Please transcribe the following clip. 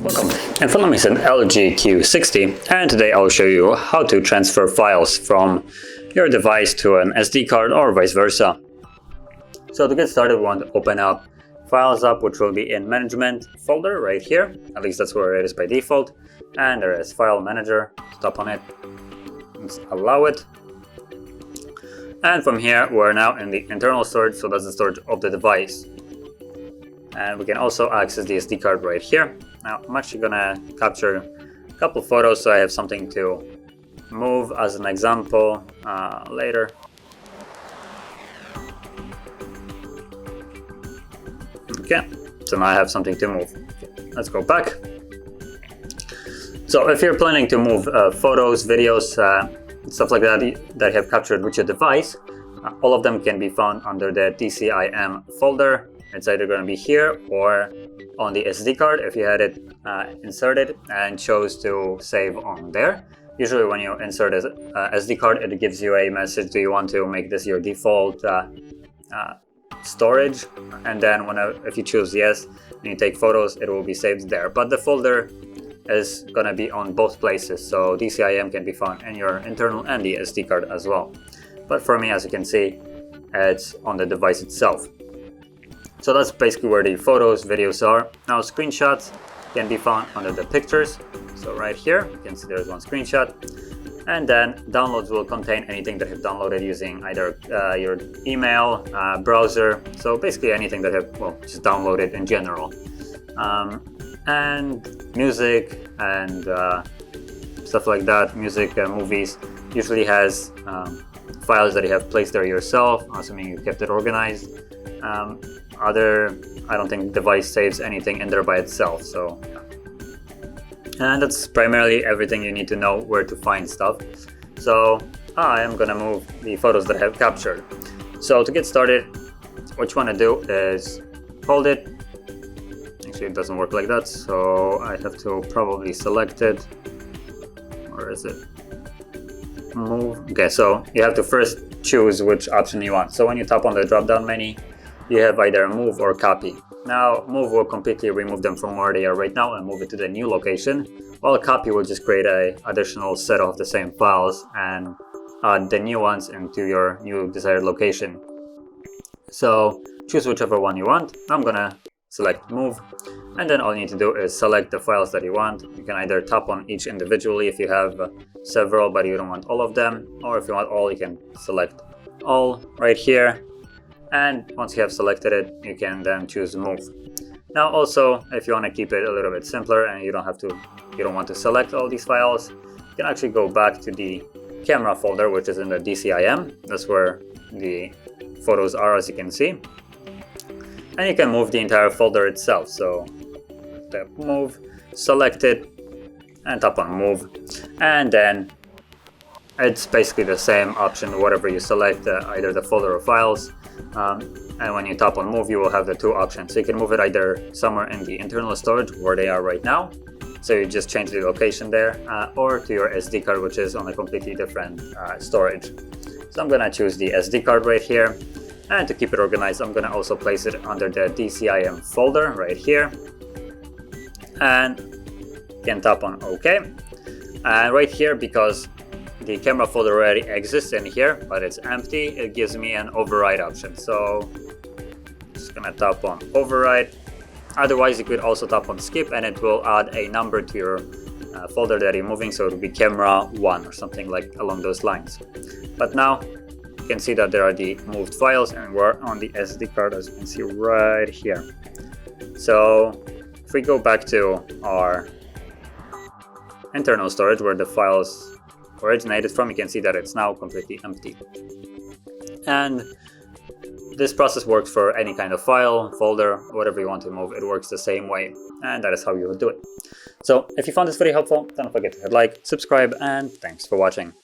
Welcome, in front of me is an LG Q60, and today I'll show you how to transfer files from your device to an SD card or vice versa. So to get started, we want to open up Files app, which will be in Management folder right here. At least that's where it is by default. And there is File Manager. Tap on it, let's allow it. And from here, we're now in the internal storage, so that's the storage of the device. And we can also access the SD card right here. Now, I'm actually gonna capture a couple photos so I have something to move as an example later. Okay, so now I have something to move. Let's go back. So if you're planning to move photos, videos, stuff like that that you have captured with your device, all of them can be found under the DCIM folder. It's either going to be here or on the SD card if you had it inserted and chose to save on there. Usually when you insert a SD card, it gives you a message, do you want to make this your default storage? And then if you choose yes and you take photos, it will be saved there. But the folder is going to be on both places, so DCIM can be found in your internal and the SD card as well. But for me, as you can see, it's on the device itself. So that's basically where the photos, videos are. Now screenshots can be found under the pictures. So right here, you can see there's one screenshot. And then downloads will contain anything that you've downloaded using either your email, browser. So basically anything that you've just downloaded in general. And music and stuff like that, music, movies, usually has files that you have placed there yourself, assuming you kept it organized. I don't think the device saves anything in there by itself, so yeah. And that's primarily everything you need to know where to find stuff. So I am gonna move the photos that I have captured. So to get started, what you want to do is hold it. Actually, it doesn't work like that, so I have to probably select it. Where is it? Move. Okay, so you have to first choose which option you want. So when you tap on the drop-down menu, you have either move or copy. Now, move will completely remove them from where they are right now and move it to the new location, while copy will just create an additional set of the same files and add the new ones into your new desired location. So choose whichever one you want. I'm gonna select move, and then all you need to do is select the files that you want. You can either tap on each individually if you have several but you don't want all of them, or if you want all, you can select all right here. And once you have selected it, you can then choose move. Now also, if you want to keep it a little bit simpler and you don't want to select all these files, you can actually go back to the camera folder, which is in the DCIM. That's where the photos are, as you can see. And you can move the entire folder itself. So tap move, select it, and tap on move. And then it's basically the same option, whatever you select, either the folder or files. And when you tap on move, you will have the two options. So you can move it either somewhere in the internal storage where they are right now, so you just change the location there, or to your SD card, which is on a completely different storage. So I'm gonna choose the SD card right here, and to keep it organized, I'm gonna also place it under the DCIM folder right here, and you can tap on OK. And right here, because the camera folder already exists in here, but it's empty, it gives me an override option. So just gonna tap on override. Otherwise, you could also tap on skip and it will add a number to your folder that you're moving, so it will be camera 1 or something like along those lines. But now you can see that there are the moved files and we're on the SD card, as you can see right here. So if we go back to our internal storage where the files originated from, you can see that it's now completely empty. And this process works for any kind of file, folder, whatever you want to move. It works the same way, and that is how you would do it. So if you found this video helpful, don't forget to hit like, subscribe, and thanks for watching.